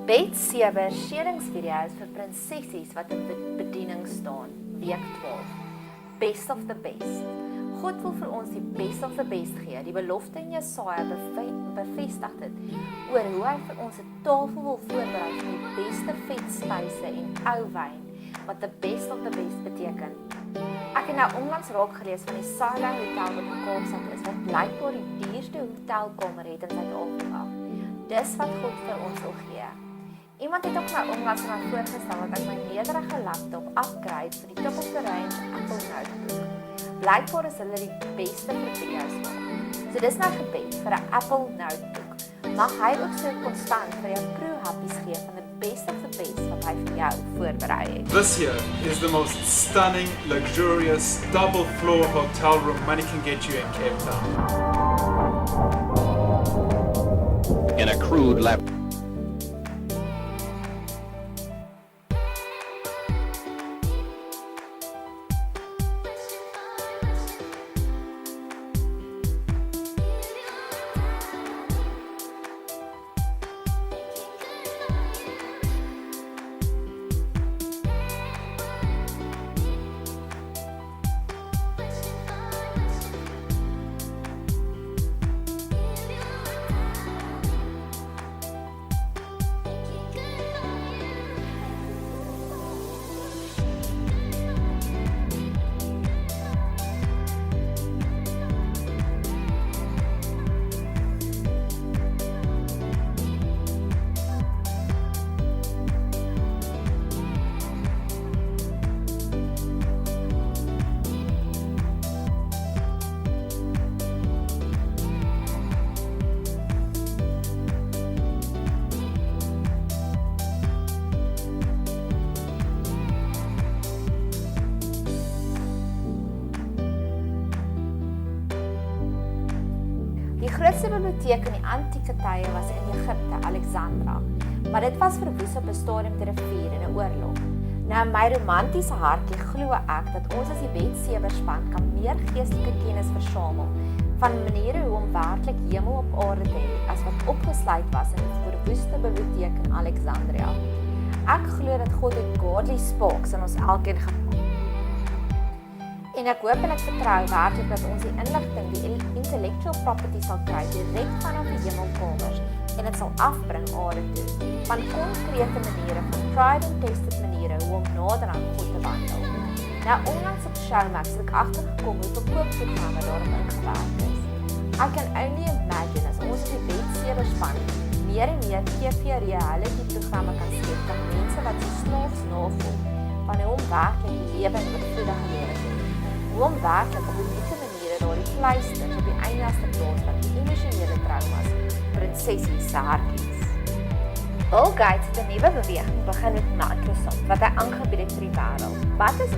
Bet-Seber Seëningsvideos vir Prinsessies wat in bediening staan, week 12. Best of the best. God wil vir ons die best of the best gee. Die belofte in Jesaja bevestig dit oor hoe hy vir ons 'n tafel wil voorberei van die beste vetspyse en ou wyn, wat the best of the best beteken. Ek het nou onlangs raak gelees van die Skyline Hotel wat in Kaapstad is, wat blykbaar die duurste hotelkamer het in Suid-Afrika. Dis wat God vir ons wil gee. Iemand het ook nou onlangs aan my voorgestel dat ek my nederige laptop upgrade vir die top of the range Apple notebook. Blykbaar is hulle die beste vir video's maak. So dis my gebed vir 'n Apple notebook. Mag hy ook so konstant vir jou pro-happies gee van die best of the best wat hy vir jou voorberei het. This here is the most stunning, luxurious, double-floor hotel room money can get you in Cape Town. In a crude lab. Die grootste biblioteek in die Antieke tye was in Egipte, Alexandria, maar dit was verwoes op 'n stadium deur 'n vuur in 'n oorlog. Nou in my romantiese hartjie glo ek dat ons as die Bet-Seber span kan meer geestelike kennis versamel van maniere hoe om werklik hemel op aarde te hê as wat opgesluit was in die verwoeste biblioteek in Alexandria. Ek glo dat God het Godley sparks in ons elkeen geplant. En ek hoop en ek vertrou werklik dat ons die inligting, die intellectual property sal kry direk vanaf die hemelkamers en dit sal afbring aarde toe, van konkrete maniere, van tried and tested maniere hoe om nader aan God te wandel. Nou onlangs op Showmax het ek agtergekom hoeveel koopprogramme daarop ingewerk is. I can only imagine as ons die Bet-Seber span meer en meer TV-reality-programme kan skep van mense wat so snaaks navolg van hoe om werklik die lewe in oorvloedige lewe te doen. Hoe om werklik op unieke maniere daardie pleisters op die einde as te plaas van die emosionele traumas, Prinsessies se hartjies. Bill Gates het 'n nuwe beweging begin met Microsoft wat hy aangebied het vir die wêreld. Wat is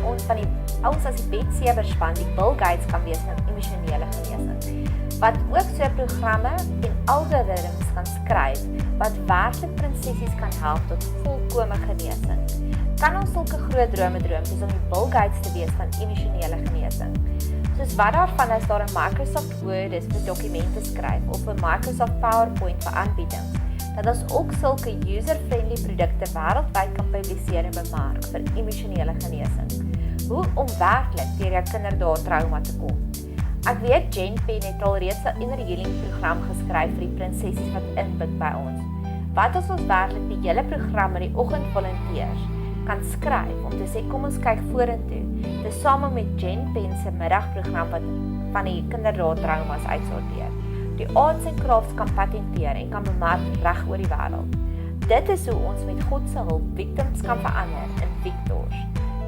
ons as die Bet-Seber span die Bill Gates kan wees van emosionele genesing? Wat ook so programme en algoritmes kan skryf wat werklik prinsessies kan help tot volkome genesing. Kan ons sulke groot drome droom soos om die Bill Gates te wees van emosionele genesing? Soos wat daarvan as daar 'n Microsoft Word is vir dokumente skryf of 'n Microsoft PowerPoint vir aanbiedings, dat ons ook sulke user-friendly produkte wêreldwyd kan publiseer en bemark vir emosionele genesing. Hoe om werklik deur jou kinderdae trauma te kom. Ek weet Jen Pen het alreeds 'n inner healing program geskryf vir die prinsessies wat inbid by ons. Wat as ons werklik die hele program met die oggendvolonteërs kan skryf om te sê kom ons kyk vorentoe, dis same met Jen Pen se middagprogram wat van die kinderdae traumas uitsorteer. Die arts en crafts kan patenteer en kan bemark reg oor die wêreld. Dit is hoe ons met God se hulp victims kan verander in victors.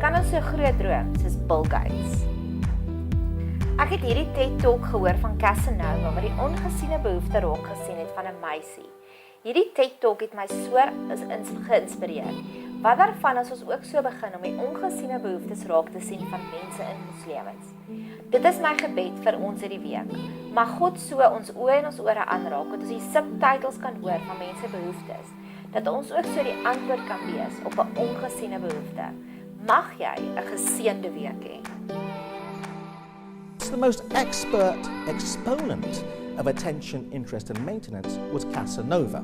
Kan ons so groot droom soos Bill Gates? Ek het hierdie TED-talk gehoor van Casanova wat die ongesiene behoefte raak gesien het van 'n meisie. Hierdie TED-talk het my so geïnspireer. Wat daarvan as ons ook so begin om die ongesiene behoeftes raak te sien van mense in ons lewens? Dit is my gebed vir ons hierdie week. Mag God so ons oë en ons ore aanraak, dat ons die subtitles kan hoor van mense behoeftes, dat ons ook so die antwoord kan wees op 'n ongesiene behoefte. Mag jy 'n geseënde week hê. The most expert exponent of attention, interest and maintenance was Casanova.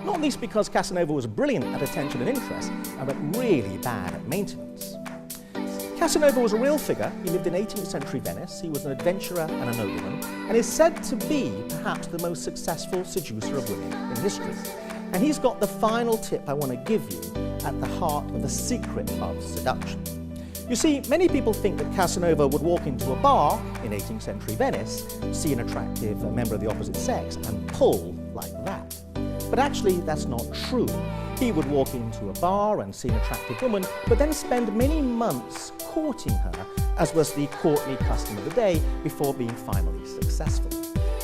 not least because Casanova was brilliant at attention and interest, but really bad at maintenance. Casanova was a real figure. He lived in 18th century Venice. He was an adventurer and a nobleman, and is said to be perhaps the most successful seducer of women in history. And he's got the final tip I want to give you at the heart of the secret of seduction. You see, many people think that Casanova would walk into a bar in 18th century Venice, see an attractive member of the opposite sex, and pull like that. But actually, that's not true. He would walk into a bar and see an attractive woman, but then spend many months courting her, as was the courtly custom of the day, before being finally successful.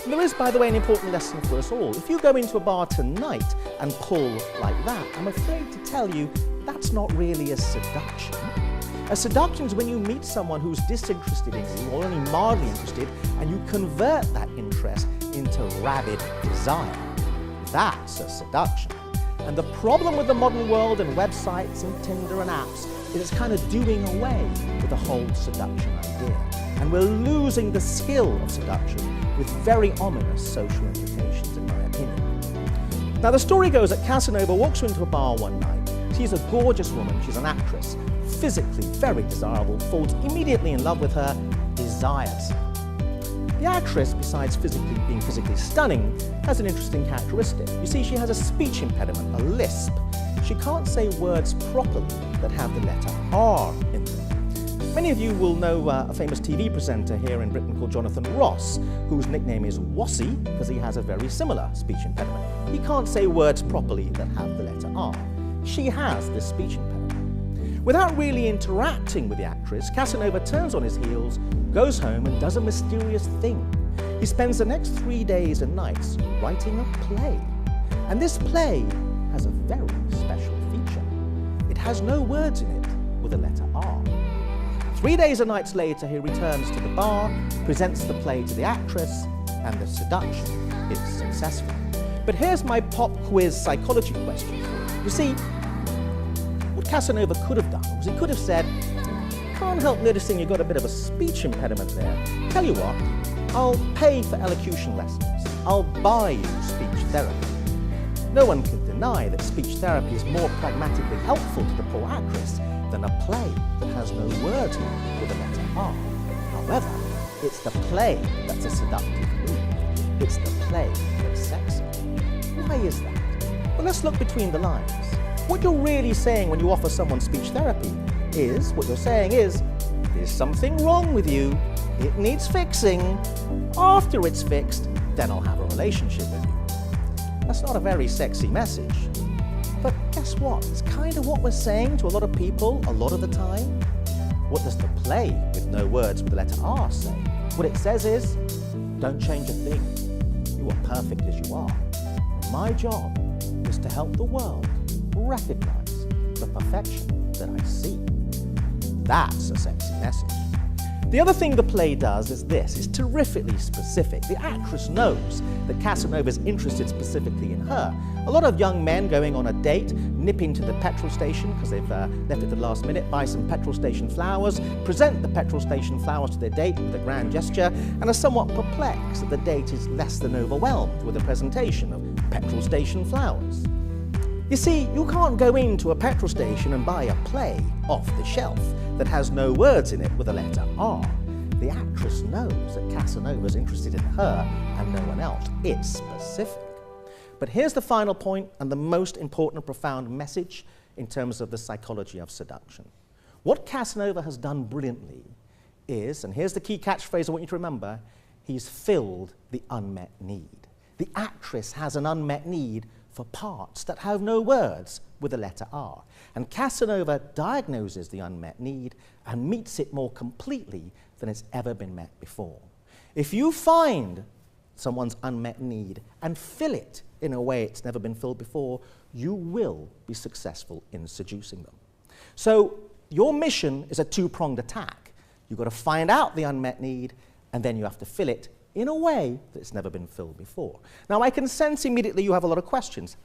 And there is, by the way, an important lesson for us all. If you go into a bar tonight and pull like that, I'm afraid to tell you that's not really a seduction. A seduction is when you meet someone who's disinterested in you, or only mildly interested, and you convert that interest into rabid desire. That's a seduction. And the problem with the modern world and websites and Tinder and apps is it's kind of doing away with the whole seduction idea. And we're losing the skill of seduction with very ominous social implications, in my opinion. Now, the story goes that Casanova walks into a bar one night. She's a gorgeous woman, she's an actress, physically very desirable, falls immediately in love with her, desires her. The actress, besides being physically stunning, has an interesting characteristic. You see, she has a speech impediment, a lisp. She can't say words properly that have the letter R in them. Many of you will know a famous TV presenter here in Britain called Jonathan Ross, whose nickname is Wossy because he has a very similar speech impediment. He can't say words properly that have the letter R. She has this speech impediment. Without really interacting with the actress, Casanova turns on his heels, goes home and does a mysterious thing. He spends the next 3 days and nights writing a play. And this play has a very special feature. It has no words in it with the letter R. 3 days and nights later, he returns to the bar, presents the play to the actress, and the seduction is successful. But here's my pop quiz psychology question for you. You see, what Casanova could have done was he could have said, "Can't help noticing you've got a bit of a speech impediment there. Tell you what, I'll pay for elocution lessons. I'll buy you speech therapy." No one can deny that speech therapy is more pragmatically helpful to the poor actress than a play that has no words in it with a letter R. However, it's the play that's a seductive move. It's the play that's sexy. Why is that? Well, let's look between the lines. What you're really saying when you offer someone speech therapy is, there's something wrong with you, it needs fixing. After it's fixed, then I'll have a relationship with you. That's not a very sexy message. But guess what? It's kind of what we're saying to a lot of people a lot of the time. What does the play with no words with the letter R say? What it says is, don't change a thing. You are perfect as you are. My job is to help the world recognize the perfection that I see. That's a sexy message. The other thing the play does is this. It's terrifically specific. The actress knows that Casanova's interested specifically in her. A lot of young men going on a date nip into the petrol station because they've left at the last minute, buy some petrol station flowers, present the petrol station flowers to their date with a grand gesture, and are somewhat perplexed that the date is less than overwhelmed with a presentation of petrol station flowers. You see, you can't go into a petrol station and buy a play off the shelf that has no words in it with a letter R. The actress knows that Casanova's interested in her and no one else. It's specific. But here's the final point and the most important and profound message in terms of the psychology of seduction. What Casanova has done brilliantly is, and here's the key catchphrase I want you to remember, he's filled the unmet need. The actress has an unmet need for parts that have no words with the letter R. And Casanova diagnoses the unmet need and meets it more completely than it's ever been met before. If you find someone's unmet need and fill it in a way it's never been filled before, you will be successful in seducing them. So your mission is a two-pronged attack. You've got to find out the unmet need, and then you have to fill it in a way that's never been filled before. Now, I can sense immediately you have a lot of questions.